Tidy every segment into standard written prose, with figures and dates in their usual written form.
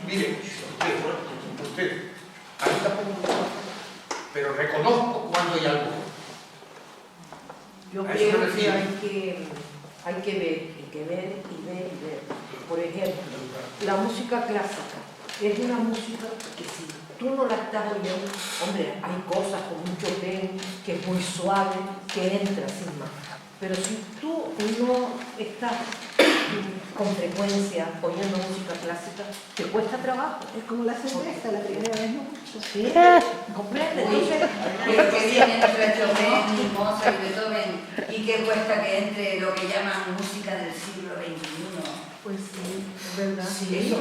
Mire, usted, a mí tampoco me gusta, pero reconozco cuando hay algo. Yo creo que hay que ver y ver. Por ejemplo, la música clásica es una música que si tú no la estás oyendo, hombre, hay cosas como un Chopin que es muy suave, que entra sin más. Pero si tú no estás con frecuencia oyendo música clásica, te cuesta trabajo. Es como la cerveza, la primera vez no mucho. Sí, comprende. Que viene entre Chopin y Mozart y Beethoven, y que cuesta que entre lo que llaman música del siglo XXI. Pues sí, es verdad. Sí, Eso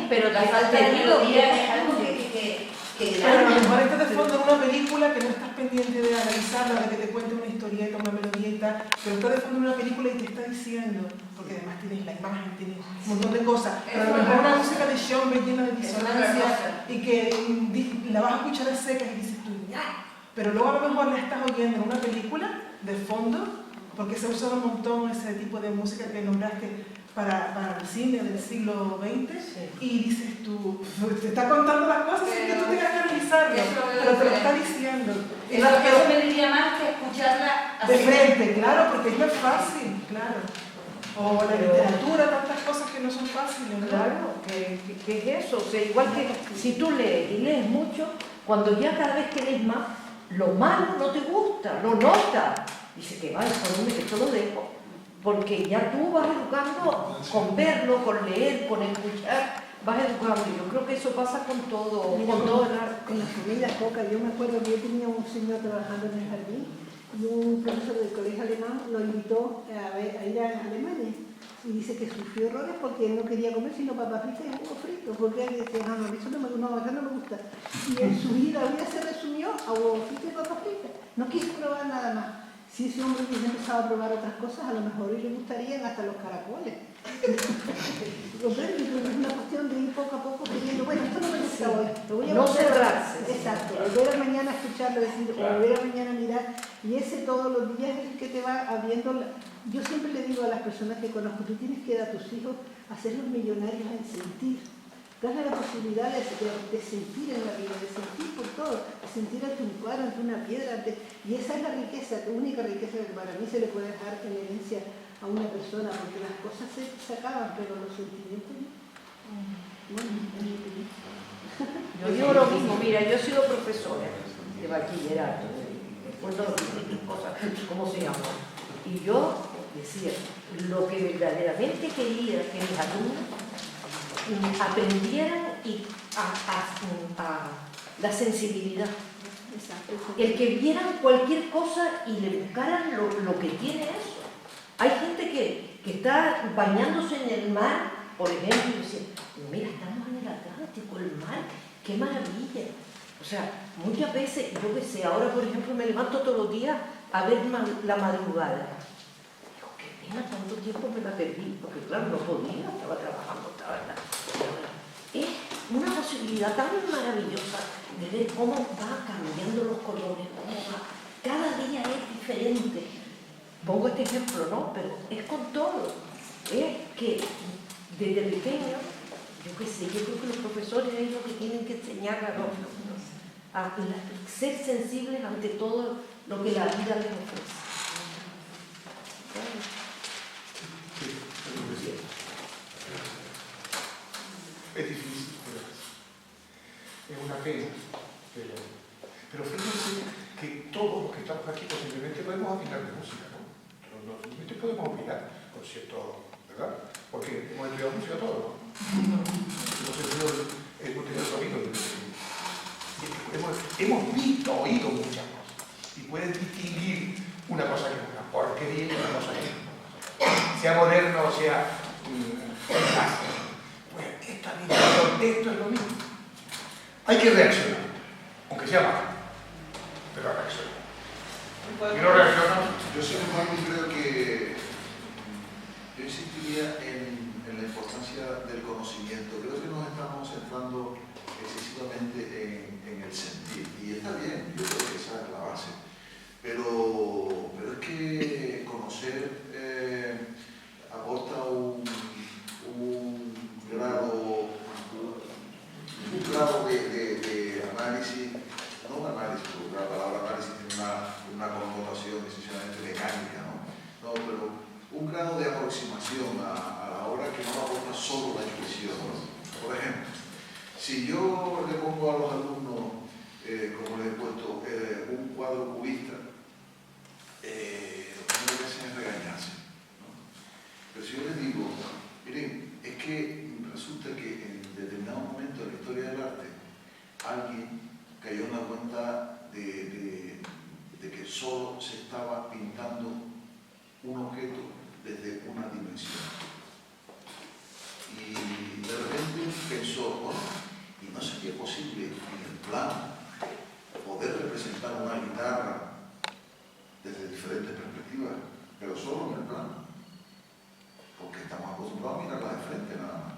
pero la te falta de melodía que es algo que Pero a lo mejor estás de fondo en una película que no estás pendiente de analizarla, de que te cuente una historieta, una melodía y tal, pero estás de fondo en una película y te está diciendo, porque además tienes la imagen, tienes un montón de cosas, pero a lo mejor una música de Schoenberg llena de disonancia y que la vas a escuchar a secas y dices tú, ya, pero luego a lo mejor la estás oyendo en una película de fondo, porque se ha usado un montón ese tipo de música que nombraste para el cine del siglo XX, sí. Y dices tú, te está contando las cosas sin que tú tengas que analizarlo, pero te lo está diciendo. Eso me diría más que escucharla así. De frente, claro, porque es más fácil, claro. O la literatura, tantas cosas que no son fáciles, ¿no? Claro, que es eso. O sea, igual que si tú lees y lees mucho, cuando ya cada vez que lees más, lo malo no te gusta, lo notas. Dice que vaya, por que esto lo dejo. Porque ya tú vas educando con verlo, con leer, con escuchar, vas educando. Yo creo que eso pasa con todo, con todo el arte. Con las familias pocas. Yo me acuerdo que yo tenía un señor trabajando en el jardín y un profesor del colegio alemán lo invitó a ir a Alemania. Y dice que sufrió horrores porque él no quería comer sino papas fritas y huevos fritos, porque él decía, no, eso no me gusta. Y en su vida se resumió a huevos fritos y papas fritas. No quiso probar nada más. Si ese hombre hubiese empezado a probar otras cosas, a lo mejor hoy le gustarían hasta los caracoles. ¿Comprende? Es una cuestión de ir poco a poco queriendo, bueno, esto no me gusta hoy, lo voy a no cerrarse. Exacto, volver a mañana a escucharlo, decir, o volver a mañana a mirar, y ese todos los días es el que te va abriendo. Yo siempre le digo a las personas que conozco, tú tienes que dar a tus hijos a hacerlos millonarios en sentir. Darle la posibilidad de sentir en la vida, de sentir por todo, de sentir ante un cuadro, ante una piedra, y esa es la riqueza, la única riqueza que para mí se le puede dejar en herencia a una persona, porque las cosas se acaban, pero los sentimientos no. Bueno, yo digo lo mismo, mira, yo he sido profesora de bachillerato, después cosas, ¿cómo se llama? Y yo decía, lo que verdaderamente quería que mis alumnos aprendieran a la sensibilidad. El que vieran cualquier cosa y le buscaran lo que tiene eso. Hay gente que está bañándose en el mar, por ejemplo, y dice, mira, estamos en el Atlántico, el mar, qué maravilla. O sea, muchas veces, yo qué sé, ahora por ejemplo me levanto todos los días a ver la madrugada. Digo, qué pena, tanto tiempo me la perdí, porque claro, no podía, estaba trabajando, es una posibilidad tan maravillosa de ver cómo va cambiando los colores, cada día es diferente. Pongo este ejemplo, ¿no? Pero es con todo. Es que desde pequeño, yo qué sé, yo creo que los profesores es lo que tienen que enseñar a los alumnos, a ser sensibles ante todo lo que la vida les ofrece. Es difícil, es una pena, pero fíjense que todos los que estamos aquí posiblemente podemos opinar de música, ¿no? Posiblemente podemos opinar, por cierto, ¿verdad? Porque hemos estudiado música todos, ¿no? Hemos tenido sonido, hemos visto, oído muchas cosas, y pueden distinguir una cosa que es una porquería y una cosa que es una cosa, sea moderno o sea clásico. Esto es lo mismo. Hay que reaccionar, aunque sea mal, pero reaccionar. Y no reaccionan. Yo sin embargo creo que yo insistiría en la importancia del conocimiento. Creo que nos estamos centrando excesivamente en el sentir, y está bien, yo creo que esa es la base. Pero es que conocer aporta un grado Si yo le pongo a los alumnos, como les he puesto, un cuadro cubista, lo primero que hacen es regañarse, ¿no? Pero si yo les digo, miren, es que resulta que en determinado momento de la historia del arte, alguien cayó en la cuenta de que solo se estaba pintando un objeto desde una dimensión. Y de repente pensó, bueno, y no sería posible en el plano poder representar una guitarra desde diferentes perspectivas, pero solo en el plano, porque estamos acostumbrados a mirarla de frente nada más.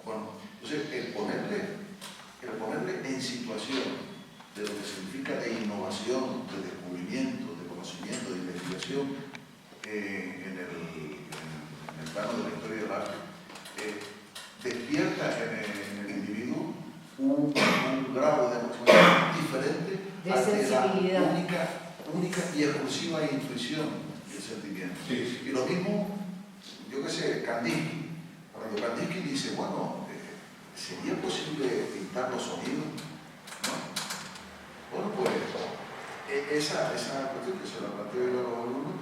Bueno, entonces el ponerle en situación de lo que significa de innovación, de descubrimiento, de conocimiento, de investigación en el plano de la historia del arte, despierta en el individuo un grado de emoción diferente de a sensibilidad, la única y exclusiva intuición del sentimiento. Sí. Y lo mismo, yo qué sé, Kandinsky. Cuando Kandinsky dice, bueno, ¿sería posible pintar los sonidos? ¿No? Bueno, pues esa cuestión que se la planteo yo a los alumnos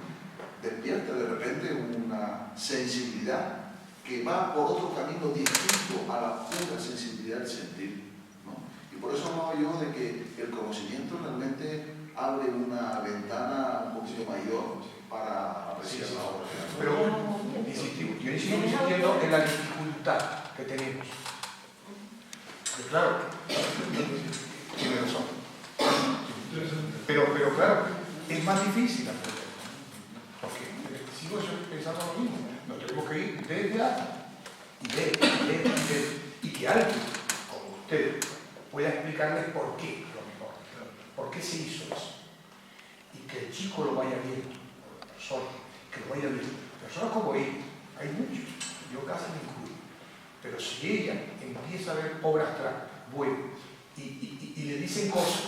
despierta de repente una sensibilidad que va por otro camino distinto a la pura sensibilidad del sentir, ¿no? Y por eso hablaba yo de que el conocimiento realmente abre una ventana un poquito mayor para apreciar la obra. Pero insistimos, yo insisto insistiendo en la dificultad que tenemos. Pero claro, tiene razón. Pero claro, es más difícil aprender. Porque sigo pensando lo mismo. Nos tenemos que ir desde A y que alguien, como usted, pueda explicarles por qué, lo mejor. ¿Por qué se hizo eso? Y que el chico lo vaya viendo, la persona, que lo vaya viendo. Personas como ella, hay muchos, yo casi me incluyo. Pero si ella empieza a ver obras buenas y le dicen cosas,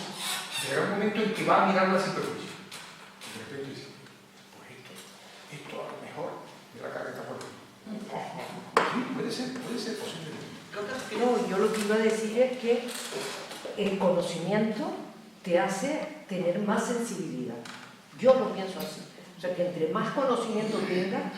llegará un momento en que va a mirar la superficie. Y de repente dice, pues esto a lo mejor es la cara que está por aquí. Sí, puede ser posiblemente. No, yo lo que iba a decir es que el conocimiento te hace tener más sensibilidad. Yo lo pienso así. O sea, que entre más conocimiento tengas,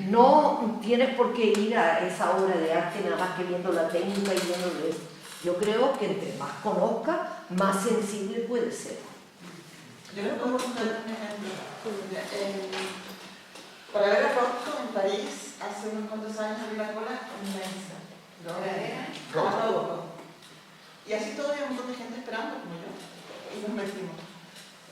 no tienes por qué ir a esa obra de arte nada más que viendo la técnica y viendo esto. Yo creo que entre más conozcas, más sensible puede ser. Yo les puedo contar un ejemplo. Para ver a Rothko en París, hace unos cuantos años había una cola inmensa. Rothko. Y así todavía un montón de gente esperando, como yo, y nos metimos.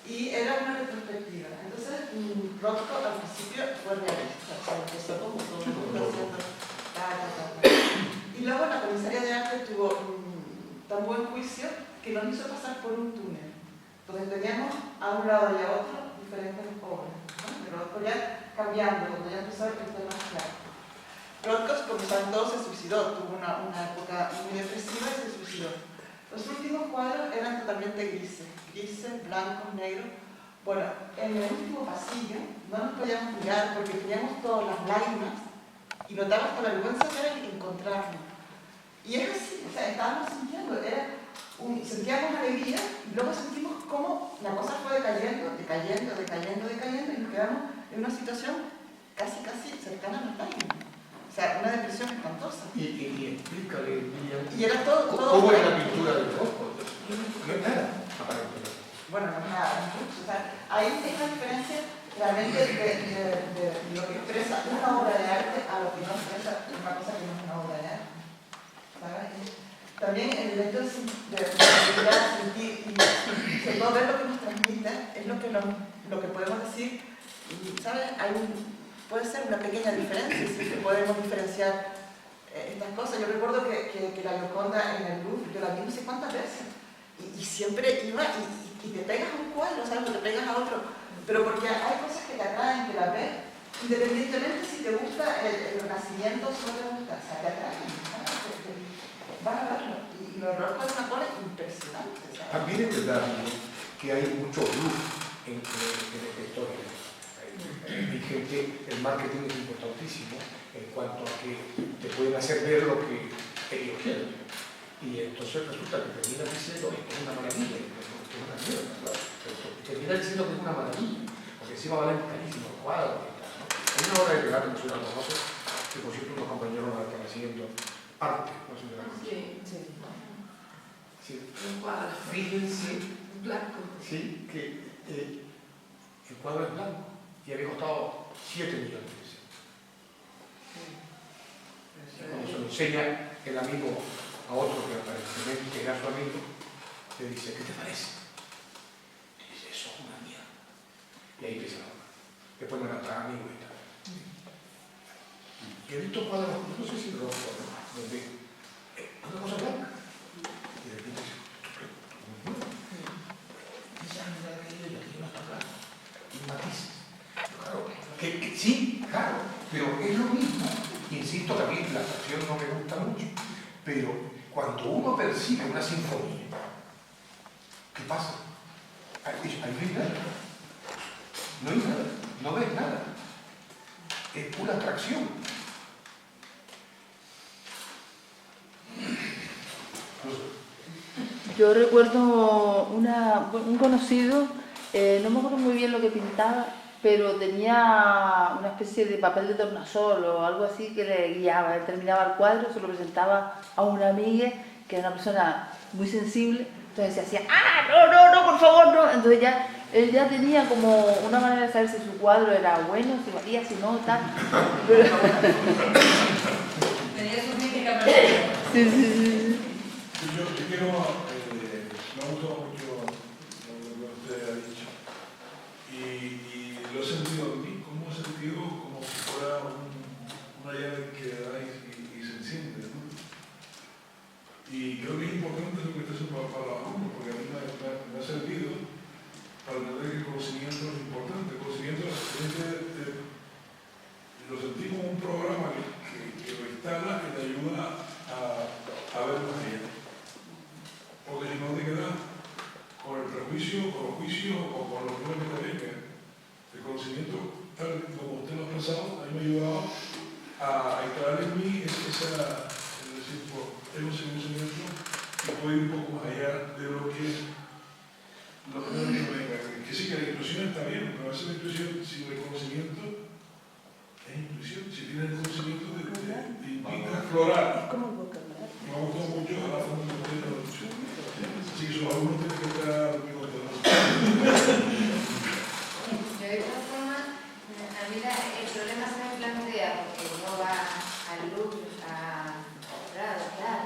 Y era una retrospectiva. Entonces, Rothko al principio fue realista, o sea, empezó como todo el mundo haciendo y luego la comisaría de arte tuvo tan buen juicio que nos hizo pasar por un túnel, donde teníamos a un lado y a otro diferentes obras, ¿no? Pero Rothko ya cambiando, cuando ya empezó el tema más claro. Rothko, como saben todos, se suicidó, tuvo una época muy depresiva y se suicidó. Los últimos cuadros eran totalmente grises, blancos, negros. Bueno, en el último pasillo no nos podíamos mirar porque teníamos todas las lágrimas y notaba hasta vergüenza de encontrarnos. Y es así, o sea, estábamos sintiendo, sentíamos alegría y luego sentimos cómo la cosa fue decayendo y nos quedamos en una situación casi cercana a las lágrimas. O sea, una depresión espantosa. Y explícale, y era todo ¿cómo era la pintura del Rothko? No es nada, aparentemente. Bueno, no es nada, o sea, ahí es la diferencia realmente de lo que expresa una obra de arte a lo que no expresa una cosa que no es una obra de arte. ¿Sabes? También el hecho de sentir y sobre todo ver lo que nos transmite es lo que podemos decir, ¿sabes? Puede ser una pequeña diferencia, si podemos diferenciar estas cosas. Yo recuerdo que la Gioconda en el Louvre, yo la vi no sé cuántas veces, y siempre iba y te pegas a un cuadro, ¿sabes? O te pegas a otro, pero porque hay cosas que te atraen, que la ves, independientemente si te gusta el Renacimiento o no te gusta, o sea, te atraen, ¿sabes? Vas a verlo, y los Rothko es una cosa impresionante, ¿sabes? También es verdad que hay mucho luz en esta historia. Hay gente, el marketing es importantísimo en cuanto a que te pueden hacer ver lo que ellos quieren. Y entonces resulta que termina diciendo que es una maravilla, que es una mierda, claro. Pero termina diciendo que es una maravilla, porque encima valen carísimos cuadros y tal, ¿no? Hay una obra de teatro, no sé si la conoce, que por cierto unos compañeros la están haciendo, Arte, no sé si la conoce. Sí. Fíjense, Blanco. sí, que el cuadro es blanco y había costado 7 millones de pesos. Y cuando se lo enseña el amigo a otro que aparentemente era su amigo, le dice, ¿qué te parece? Y dice, eso es una mierda. Y ahí empieza la obra. Después me la trae amigo y tal. Y he visto cuadros, no sé si rojo, ¿no? Donde una cosa blanca. Y de repente dice, esa mirada que yo no está claro. Y matices. Claro, que sí, claro, pero es lo mismo. Insisto que a mí la abstracción no me gusta mucho, pero cuando uno percibe una sinfonía, ¿qué pasa? Ahí no hay nada. No hay nada, no ves nada. Es pura abstracción. Yo recuerdo un conocido, no me acuerdo muy bien lo que pintaba, pero tenía una especie de papel de tornasol o algo así que le guiaba. Él terminaba el cuadro, se lo presentaba a una amiga que era una persona muy sensible, entonces se hacía, no, por favor, no. Entonces ya, él ya tenía como una manera de saber si su cuadro era bueno, si valía, si no, tal. Pero... Tenía su mística perfecta. Sí. Yo quiero, me ha gustado mucho lo que usted ha dicho y lo he sentido en mí, como he sentido como si fuera una llave que da y se enciende, ¿no? Y creo que es importante lo que está haciendo para los alumnos, porque a mí me ha servido para entender que el conocimiento es importante. El conocimiento lo sentí como un programa que lo instala y te ayuda a ver más allá. Porque si no te quedas con el prejuicio, con los juicios o con los problemas que te vengan. El conocimiento, tal como usted lo ha expresado, a mí me ha ayudado a instalar en mí es decir, tengo ese conocimiento y puedo ir un poco más allá de lo que me venga. Que sí, que la intuición está bien, pero a veces la intuición sin el conocimiento es intuición. Si tienes el conocimiento te invita a explorar. Me ha gustado mucho a la forma de usted la intuición. Así que sus alumnos tienen que estar muy contentos. De todas formas, a mí el problema se me plantea porque uno va al Louvre, a Prado, tal,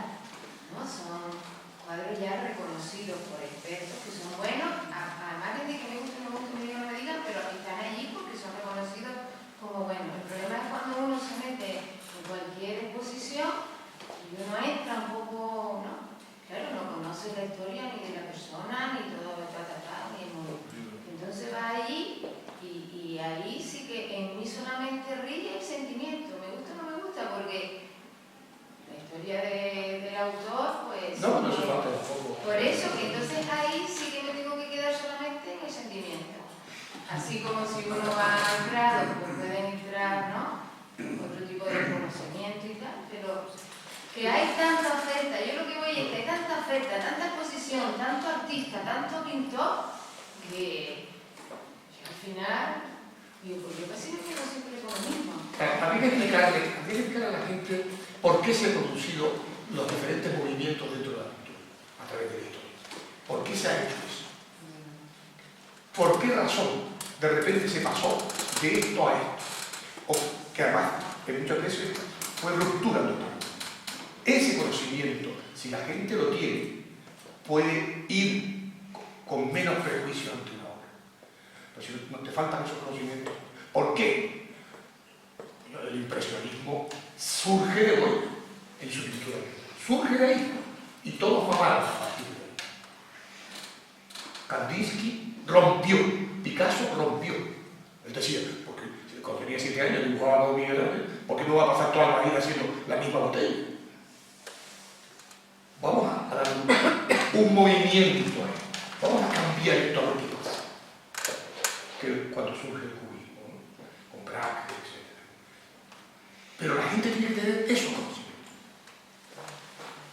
¿no? Son cuadros ya reconocidos por expertos que son buenos, además de que me gusta, no me digan, pero están allí porque son reconocidos como buenos. El problema es cuando uno se mete en cualquier exposición y uno entra un poco, ¿no? Claro, no conoce la historia ni de la persona, ni todo, entonces va allí y ahí sí que en mí solamente ríe el sentimiento, me gusta o no me gusta, porque la historia del autor, pues... No se falta tampoco. Por eso, que entonces ahí sí que me tengo que quedar solamente en el sentimiento. Así como si uno va a entrar, pues pueden entrar, ¿no? Otro tipo de conocimiento y tal, pero... que hay tanta oferta, yo lo que voy es que hay tanta oferta, tanta exposición, tanto artista, tanto pintor, que al final, digo, pues yo casi me quedo siempre con lo mismo. Habría que explicarle a la gente por qué se han producido los diferentes movimientos dentro de la cultura, a través de la historia. ¿Por qué se ha hecho eso? ¿Por qué razón de repente se pasó de esto a esto? O que además, en muchas veces, fue ruptura total. Ese conocimiento, si la gente lo tiene, puede ir con menos prejuicio ante una obra. Pero si no te faltan esos conocimientos, ¿por qué? El impresionismo surge de hoy en su pintura. Surge de ahí y todos mamaron a partir de ahí. Kandinsky rompió, Picasso rompió. Él decía, porque cuando tenía 7 años dibujaba con Miguel Ángel, ¿por qué no va a pasar toda la vida haciendo la misma botella? Vamos a dar un movimiento ahí. Vamos a cambiar esto a lo que pasa. Que cuando surge el cubismo, ¿no? Con Braque, etc. Pero la gente tiene que tener esos conocimientos.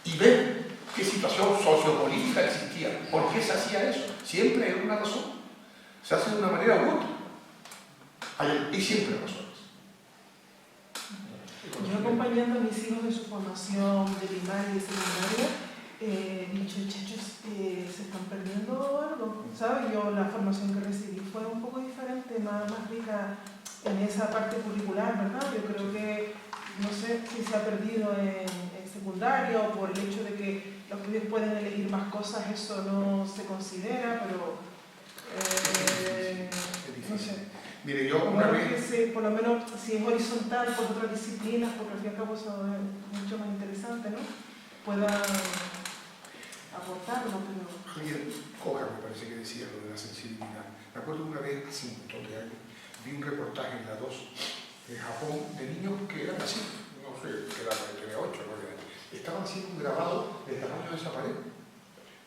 Y ver que situación sociopolítica existía. ¿Por qué se hacía eso? Siempre hay una razón. Se hace de una manera u otra. Y siempre hay razones. Yo acompañando a mis hijos en su formación de primaria y secundaria, he dicho, muchachos, se están perdiendo algo, ¿sabes? Yo la formación que recibí fue un poco diferente, más rica en esa parte curricular, ¿verdad? Yo creo que, no sé si se ha perdido en secundaria o por el hecho de que los pibes pueden elegir más cosas, eso no se considera, pero no sé. Mire, yo una vez... que sí, por lo menos si es horizontal por otras disciplinas, porque al fin y al cabo eso es mucho más interesante, ¿no? Pueda aportarlo, pero... Javier Coca me parece que decía lo de la sensibilidad. Me acuerdo una vez, hace un montón de años, vi un reportaje en la 2 de Japón de niños que eran así, no sé, que eran, tenía 8 o 9 años. Estaban haciendo un grabado del tamaño de esa pared,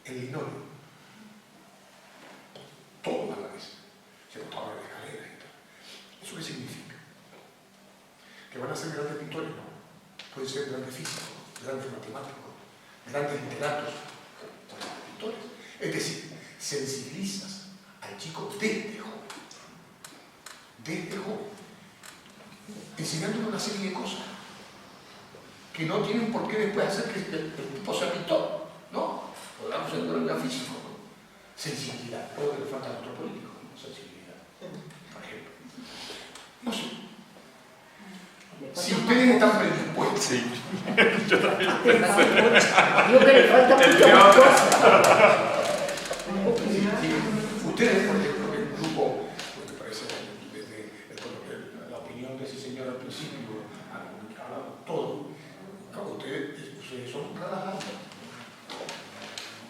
en linóleo. Todo a la vez. Se botaban las escaleras y tal. ¿Eso qué significa? ¿Que van a ser grandes pintores? No. Pueden ser grandes físicos, grandes matemáticos, grandes literatos, grandes pintores. Es decir, sensibilizas al chico desde joven. Desde joven. Enseñándole una serie de cosas que no tienen por qué después hacer que el tipo sea pintor, ¿no? Podamos ser un gran físico, ¿no? Sensibilidad. Creo que le falta a nuestro político, ¿no? Sensibilidad. Por ejemplo. No sé. Si ustedes están predispuestos. Sí. Yo también. Digo que le falta muchas más cosas. Ustedes, por ejemplo, el grupo, pues me parece, desde la opinión de ese señor al principio, hablado todo, claro, ustedes son raras altas.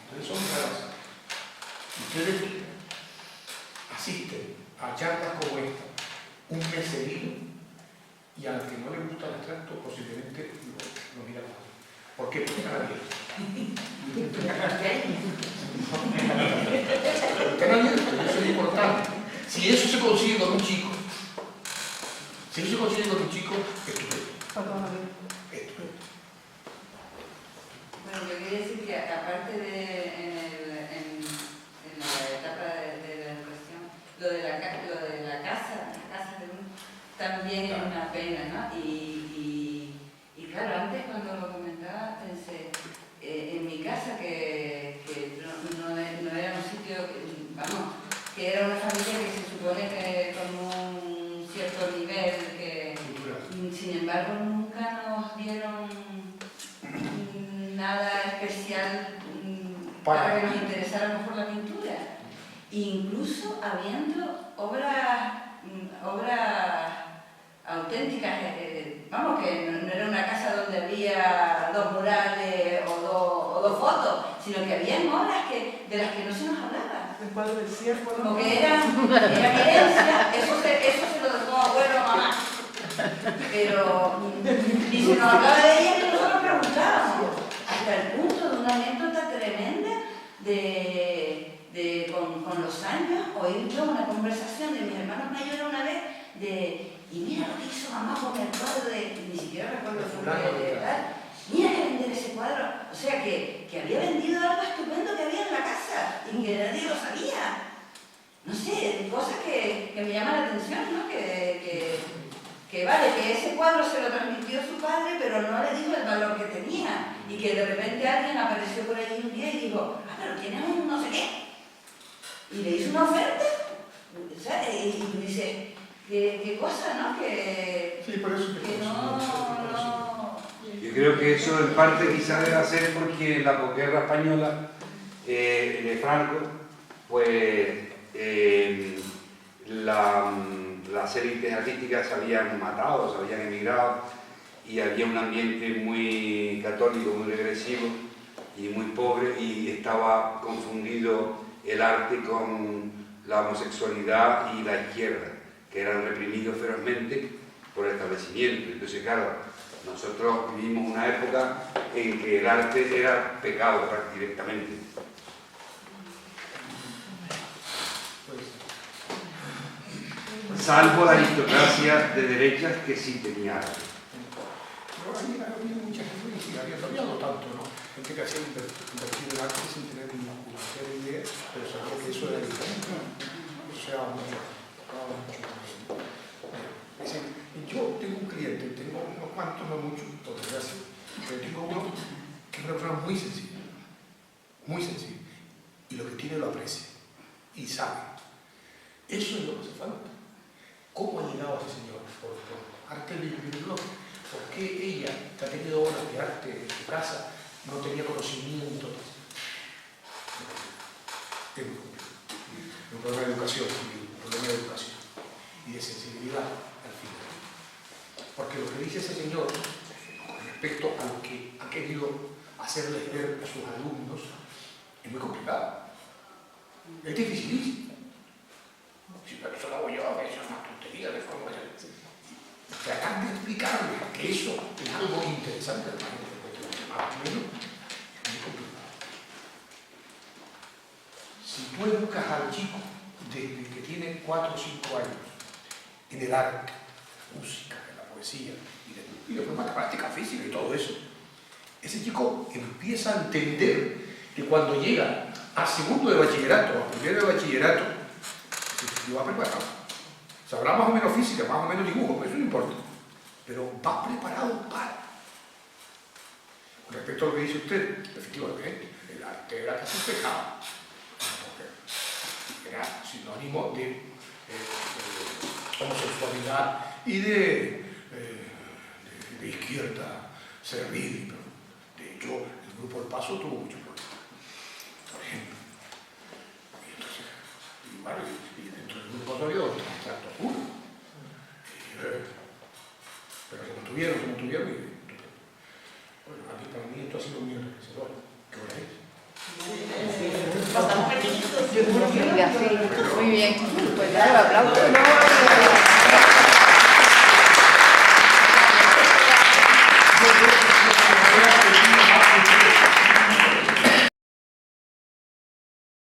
Ustedes son raras. Ustedes asisten a charlas como esta un mes seguido y al que no le gusta el extracto posiblemente lo mira mal. ¿Por qué? Porque están abiertos. Están abiertos, eso es importante. Si eso se consigue con un chico, estupendo. Bueno, yo quería decir que aparte de en la etapa de la educación, lo de la casa, también es una pena, ¿no? Y claro, antes cuando lo comentaba pensé, en mi casa que no era un sitio, que era una familia que se supone que con un cierto nivel, que sin embargo nunca nos dieron nada especial para que nos interesáramos por la pintura. Incluso habiendo obras auténticas, que no era una casa donde había 2 murales o dos fotos, sino que había obras de las que no se nos hablaba. El cuadro del ciervo, ¿no? Como que eran herencia, eso se lo dejó abuelo o mamá. Pero ni se nos hablaba de ella ni nosotros preguntábamos. Hasta el punto de una anécdota tremenda con los años, oír yo una conversación de mis hermanos mayores una vez y mira lo que hizo mamá con el cuadro ni siquiera recuerdo el nombre de tal, mira que vender ese cuadro, o sea que había vendido algo estupendo que había en la casa y que nadie lo sabía. No sé, cosas que me llaman la atención, ¿no? Que vale, que ese cuadro se lo transmitió su padre, pero no le dijo el valor que tenía. Y que de repente alguien apareció por allí un día y dijo, pero tienes un no sé qué. Y le hizo una oferta. O sea, y dice, qué cosa, ¿no? Sí, por eso que no. Yo creo que eso en parte quizás debe ser porque la posguerra española de Franco, pues las élites artísticas se habían matado, se habían emigrado y había un ambiente muy católico, muy regresivo y muy pobre, y estaba confundido el arte con la homosexualidad y la izquierda, que eran reprimidos ferozmente por el establecimiento. Entonces, claro, nosotros vivimos una época en que el arte era pecado directamente. Salvo la aristocracia de derechas que sí tenía arte. Pero había mucha gente que había cambiado tanto, ¿no? gente que hacía invertir en arte sin tener ni puñetera idea, pero sabía que eso era diferente. O sea, mucho más. Es decir, yo tengo un cliente, tengo unos cuantos, no muchos, por desgracia, pero tengo uno que es una persona muy sencilla, y lo que tiene lo aprecia, y sabe. Eso es lo que hace falta. ¿Cómo ha llegado ese señor? Por arte del blog. ¿Por qué ella, que ha tenido obras de arte en su casa, no tenía conocimiento? Es un problema de educación, y de sensibilidad al final. Porque lo que dice ese señor respecto a lo que ha querido hacerles ver a sus alumnos es muy complicado. Es dificilísimo. Si pero eso lo hago yo, eso es una tontería de forma de tratar de explicarle que eso es algo interesante, más o menos, es muy complicado. Si tú educas al chico desde que tiene 4 o 5 años en el arte, la música, en la poesía y después matemática, física y todo eso, ese chico empieza a entender que cuando llega a segundo de bachillerato, a primero de bachillerato, lo va preparado. Sabrá más o menos física, más o menos dibujo, pero eso no importa. Pero va preparado para. Con respecto a lo que dice usted, efectivamente, el arte era casi un pecado. Era sinónimo de homosexualidad y de izquierda servil. De hecho, el grupo El Paso tuvo mucho problema, por ejemplo. Y entonces, y dentro del grupo había otro trato puro. Pero se mantuvieron y bueno, para mí esto ha sido muy enriquecedor. ¿Qué hora es? Muy bien, pues nada, aplausos.